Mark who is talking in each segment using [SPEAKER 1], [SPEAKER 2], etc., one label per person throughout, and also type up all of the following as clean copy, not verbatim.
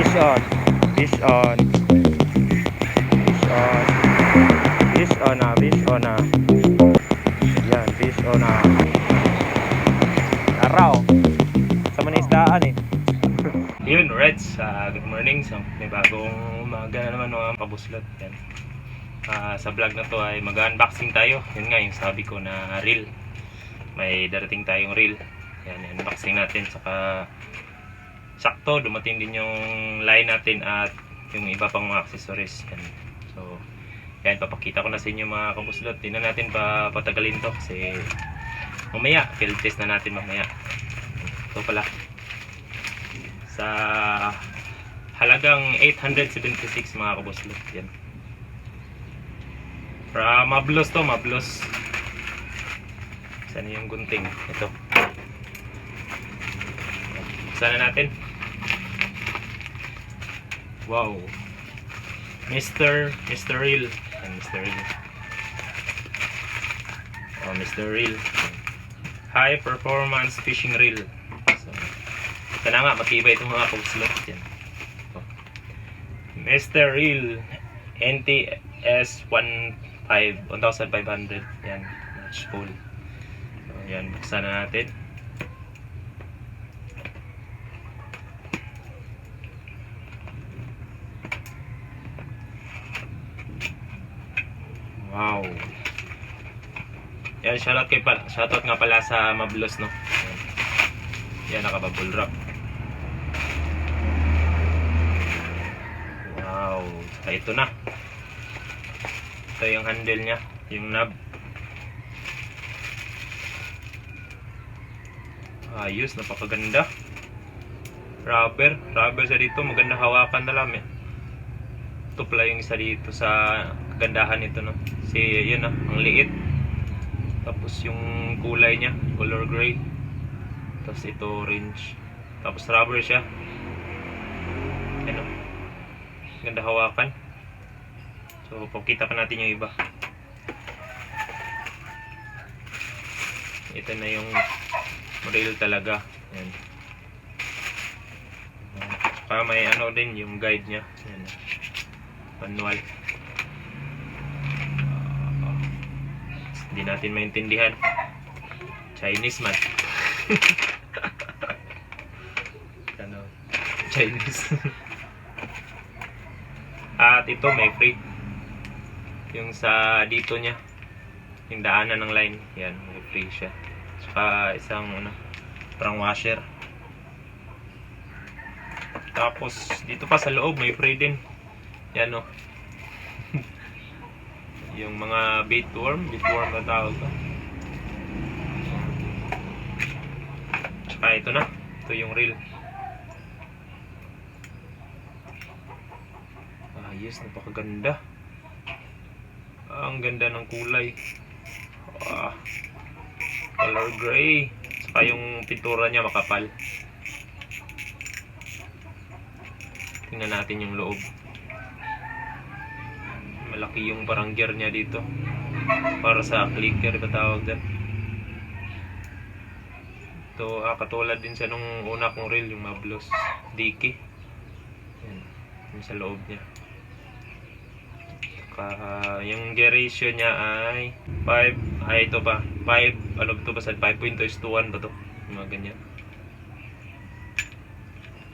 [SPEAKER 1] Fish on. Fish on. Fish on. Fish on na. Fish on na. Yan. Fish on na. Araw. Sa manisdaan eh. Yun, Reds. Good morning. So, may bagong umaga na naman mga kabuslot. Yan. Sa vlog na to ay mag-unboxing tayo. Yun nga yung sabi ko na reel. May darating tayong reel. Yan, unboxing natin. Saka sakto, dumating din yung line natin at yung iba pang mga accessories. Yan. So, yan, papakita ko na sa inyo mga kabuslot. Tingnan natin patagalin to kasi mamaya, field test na natin mamaya. Ito pala. Sa halagang 876 mga kabuslot. Yan. Para mablos to, mablos. Saan yung gunting? Ito. Sana natin. Wow. Mr. Reel. Mr. Reel. Oh, Mr. Reel. High performance fishing reel. So, ito na nga, matibay itong mga kabuslot. Yan. Oh. Mr. Reel NTS 1500. Yan. Match full. So, yan. Buksan na natin. Wow. Yan, shoutout nga pala sa Mablos, no. Yan, naka-bubble wrap. Wow. Saka ito na. Ito yung handle niya, yung knob. Ayos, napakaganda. Rubber siya dito, maganda hawakan na lang eh. Ito pala yung isa dito sa kagandahan nito, no. Kasi yun ang liit. Tapos yung kulay niya, color gray. Tapos ito orange. Tapos rubber siya. Ano? Ganda hawakan. So pakita pa natin yung iba. Ito na yung reel talaga. Yan. Saka may ano din yung guide niya. Yan. Manual. Hindi natin maintindihan. Chinese man. Ano? Chinese. At ito may free. Yung sa dito niya. Yung daanan ng line. Yan, may free siya. Saka isang ano, parang washer. Tapos dito pa sa loob may free din. Yan o. Yung mga baitworm na tawag to. Tsaka ito na. Ito yung reel. Ayos, napakaganda. Ang ganda ng kulay. Color gray. Saka yung pintura niya makapal. Tingnan natin yung loob. Malaki yung parang gear niya dito. Para sa clicker ba tawag din. Ito, katulad din siya nung una kong reel, yung Mablos Dicky. Yan, yung sa loob niya. Yung gear ratio niya ay 5, ito pa 5, ano ito ba sa 5.2:1 ba to? Mga ganyan.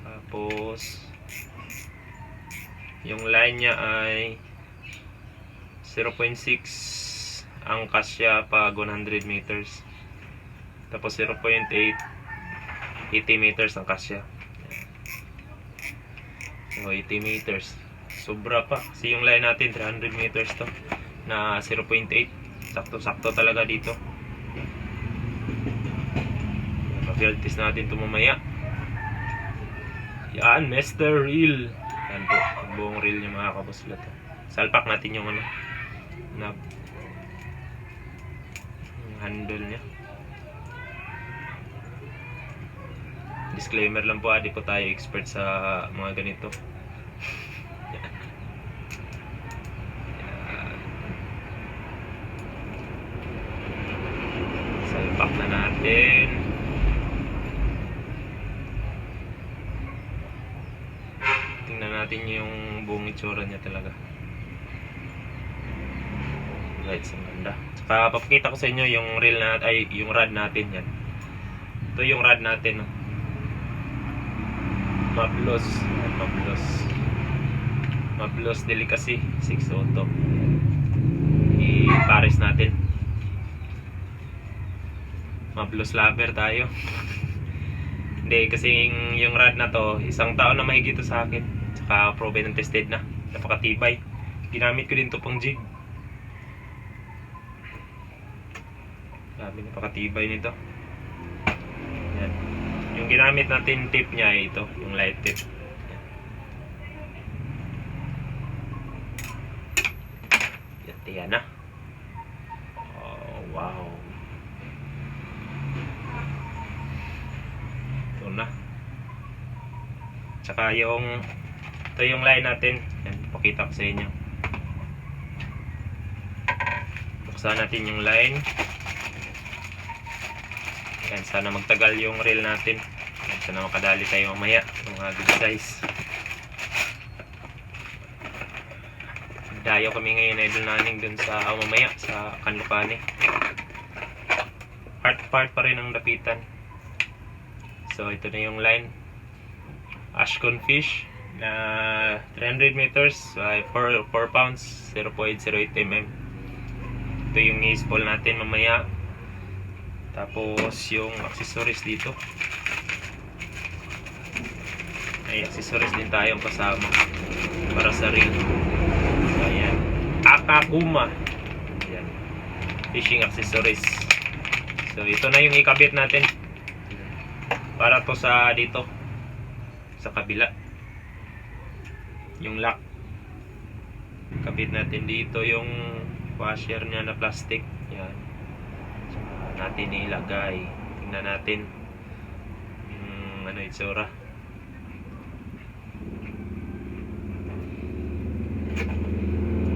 [SPEAKER 1] Tapos yung line niya ay 0.6 ang kasya pag 100 meters. Tapos 0.8 80 meters ang kasya. So 80 meters. Sobra pa. Kasi yung line natin 300 meters to na 0.8. Sakto-sakto talaga dito. Mag-field test natin ito mamaya. Yan, Mr. Reel. Yan po. Yung buong reel niya mga kabuslot. Salpak natin yung ano, knob. Yung handle niya. Disclaimer lang po, di po tayo expert sa mga ganito. Salpak na natin. natin yung buong itsura niya talaga. Right, ang ganda. Saka papakita ko sa inyo yung reel na ay yung rod natin yan. Ito yung rod natin, no. Mablos, Mablos Delicacy 6 auto. I-pares natin. Mablos lover tayo. Hindi, kasi yung rod na to, isang taon na mahigit sa akin. Saka proven and tested na. Napakatibay. Ginamit ko din to pang jig. Grabe, napakatibay nito. Yan. Yung ginamit natin tip niya ay ito, yung light tip. Yan na. Oh, wow. Ito na. Tsaka ito yung line natin. Yan, pakita ko sa inyo. Buksan natin yung line. Yan, sana magtagal yung reel natin. Yan, sana makadali tayo mamaya. Yung good size. Dayo kami ngayon idol naning dun sa mamaya sa Canlocane. Part pa rin ang lapitan. So ito na yung line. Ashcon fish na 300 meters, 4 pounds, 0.08 mm. Ito yung i-spool natin mamaya. Tapos yung accessories dito. May accessories din tayong kasama para sa reel. So, ayan. Akakuma. Ayan. Fishing accessories. So, ito na yung ikabit natin. Para to sa dito. Sa kabila. Yung lock. Kabit natin dito yung washer niya na plastic. Ayan. So, natin ilagay. Tingnan natin yung ano itsura.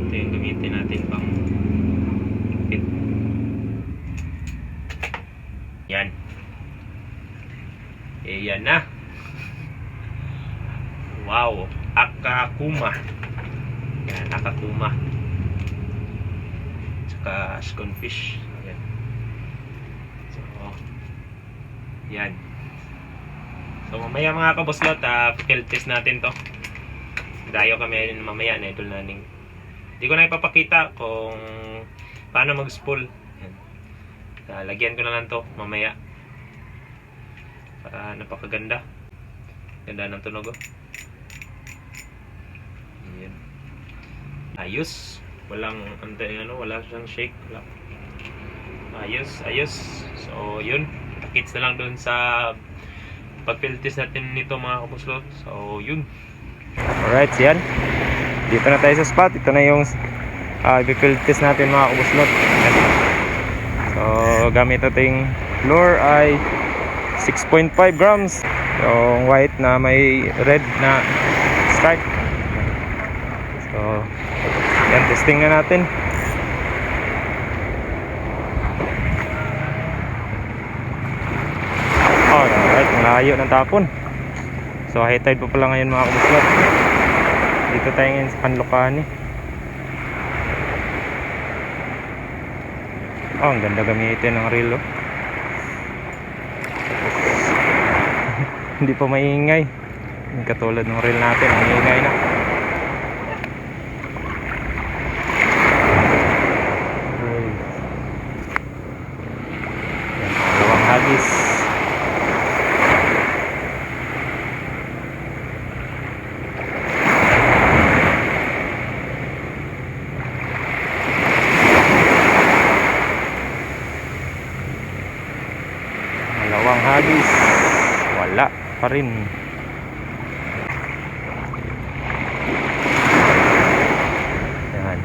[SPEAKER 1] Ito yung gamitin natin pang fit. Yan. Yan na. Wow. Akakuma. Yan, Akakuma. Tsaka Ashcon fish. Yan. So, yan. So, mamaya mga kabuslot, field test natin to. Dayo kami mamaya na idol naning. Hindi ko na ipapakita kung paano mag-spool. Lagyan ko na lang to mamaya. Para napakaganda. Ganda ng tunog, oh. Ayan. Ayos. Walang wala siyang shake. Wala. Ayos. So, yun. Kits na lang doon sa pag-filtis natin nito mga kabuslot. So, yun. Alright, yan. Dito na tayo sa spot. Ito na yung i-filtis natin mga kabuslot. So, gamit natin lure ay 6.5 grams. Yung white na may red na stripe. So, yan, testing na natin. Alright, malayo ng tapon. So, high tide pa pala ngayon mga kabuslot. Dito tayo ngayon sa Canlocane. Oh, ang ganda gamitin ng reel, oh. Hindi pa maingay. Yung katulad ng reel natin, ang ingay na. Dalawang hagis. Dalawang hagis. Wala pa rin. Yan.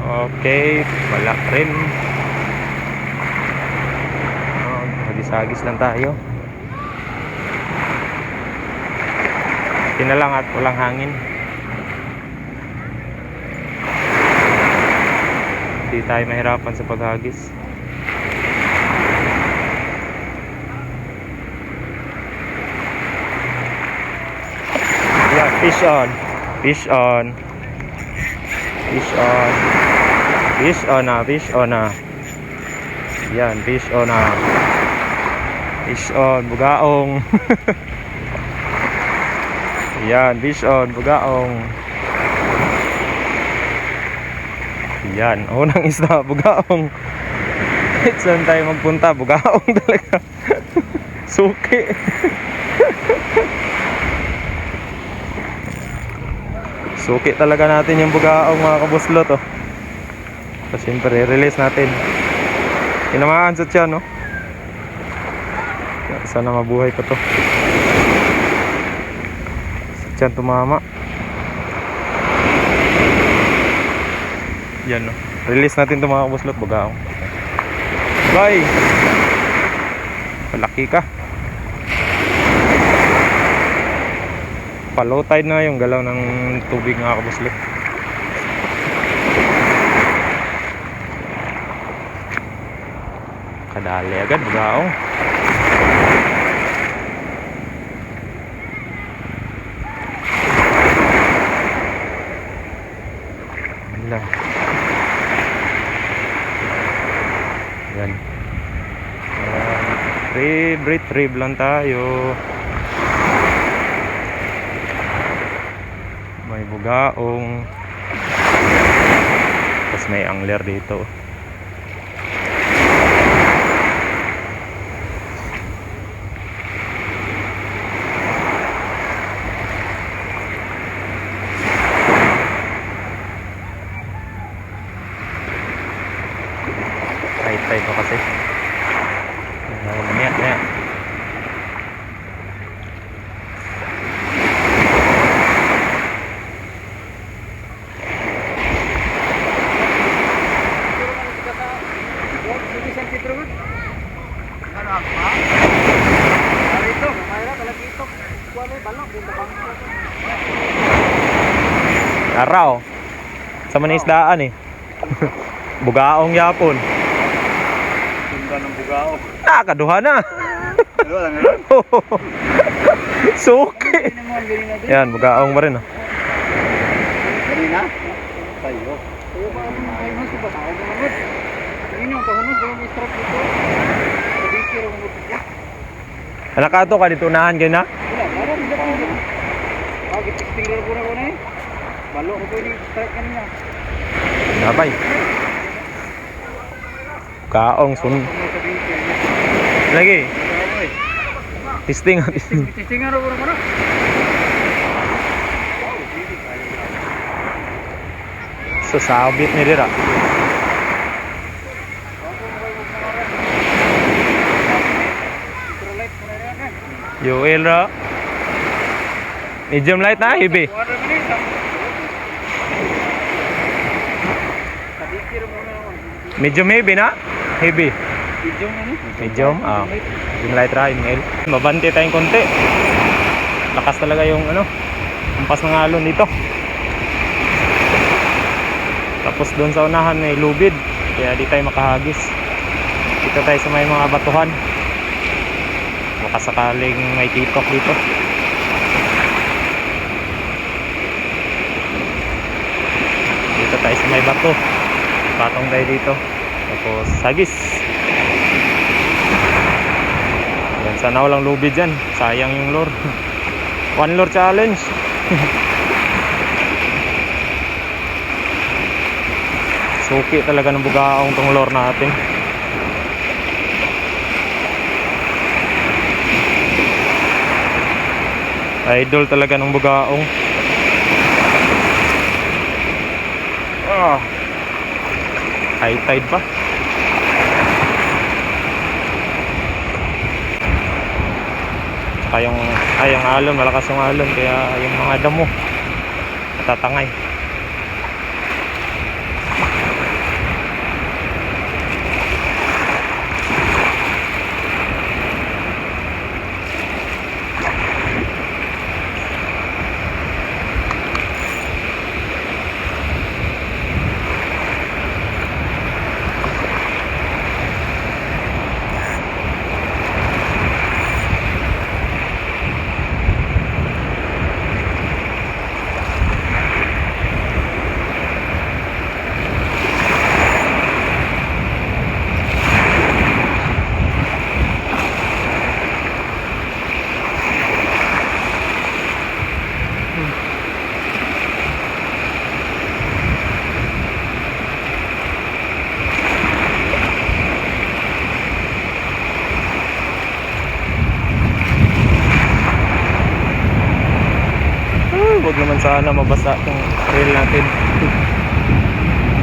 [SPEAKER 1] Okay, wala rin. Hagis-hagis lang tayo. Buti na lang at walang hangin. Hindi tayo mahirapan sa paghagis. Yan, fish on. Fish on. Fish on. Fish on na, fish on na. Yan, fish on na. Fish on, bugaong. Yan, fish on, bugaong. Yan, unang isda, bugaong. Kahit saan tayo magpunta, bugaong talaga. Suki. Suki talaga natin yung bugaong, mga kabuslot, oh. So, siyempre, release natin. Tinamaan sa tiyan, no? Sana mabuhay pa to. Sa tiyan tumama. Yan, no? Release natin ito, mga kabuslot, bugaong. Bye! Malaki ka. Low tide na yung galaw ng tubig, mga kabuslot. Kadali agad, bugaong. Wala. Yan. Retrieve lang tayo. May bugaong. Tapos may angler dito. High-tide pa kasi. Mamaya. Araw. Sa manisdaan eh. Bugaong yapon.
[SPEAKER 2] Tunda ng bugaong.
[SPEAKER 1] Kaduha na.
[SPEAKER 2] Kaduha lang yun?
[SPEAKER 1] Suki. Yan, bugaong pa rin, oh.
[SPEAKER 2] Kanina? Tayo.
[SPEAKER 3] Tayo ba ang kayo mas ba tao naman? Ini ang pahunos daw may strap dito. Dikir ang mutik.
[SPEAKER 1] Anak ka to, kaditunahan kayo na?
[SPEAKER 3] Wala, para hindi pa ako. Gipis-tingler ko na ko na eh. Balo ko pwede strike kanina.
[SPEAKER 1] Nabay. Kaong sun. Lagi. Testing.
[SPEAKER 3] Testing nga rin ko na.
[SPEAKER 1] Sasabit ni Dira. Yoel ra. Medium light na, heavy. Medium heavy na? Heavy. Medium? Ah. Medium light ra, Emil. Mabante tayong konti. Lakas talaga yung ano, ampas ng alon dito. Tapos doon sa unahan may lubid, kaya di tayo makahagis. Dito tayo sa may mga batuhan. Baka sakaling may titok dito. Dito tayo sa may bato. Patong tayo dito. Tapos hagis. Yan, sana walang lubid dyan. Sayang yung lure. One lure challenge. Suki talaga ng bugaong tong lure natin. Idol talaga ng bugaong. High tide pa. Saka yung alon, malakas yung alon, kaya yung mga damo natatangay. Huwag naman sana mabasa yung reel natin.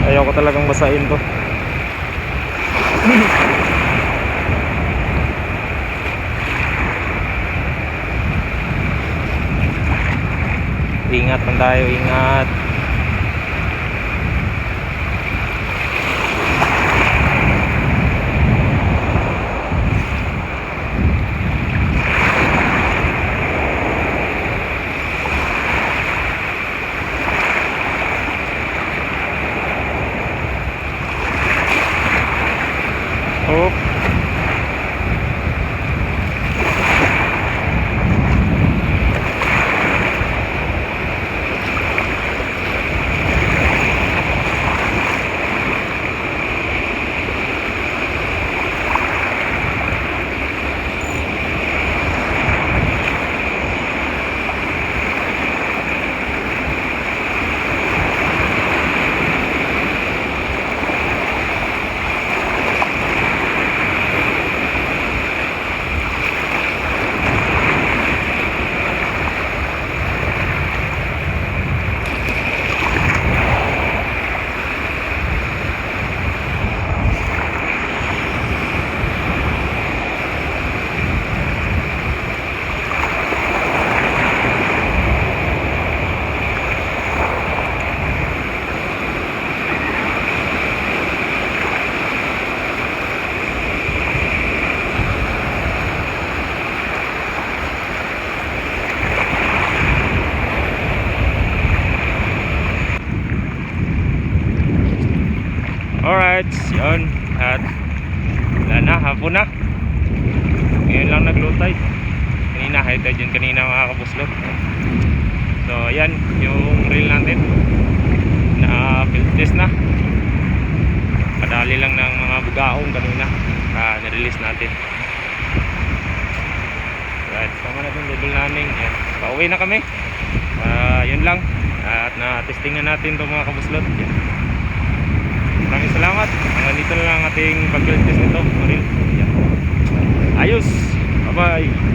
[SPEAKER 1] Ayaw ko talagang basain to. Ingat man tayo, ingat. Oh. Alright, yun. At wala na, hapon na. Ngayon lang naglutay. Kanina, high tide yun kanina mga kabuslot. So, ayan, yung reel natin na field test na. Padali lang ng mga bugaong kanina. Nirelease natin. Alright, sama natin level namin. Yan. Pauwi na kami. Yun lang. At na-testing na natin itong mga kabuslot. Yan. Maraming salamat. Dito na lang ating pag-field test nito. Ayos. Bye-bye.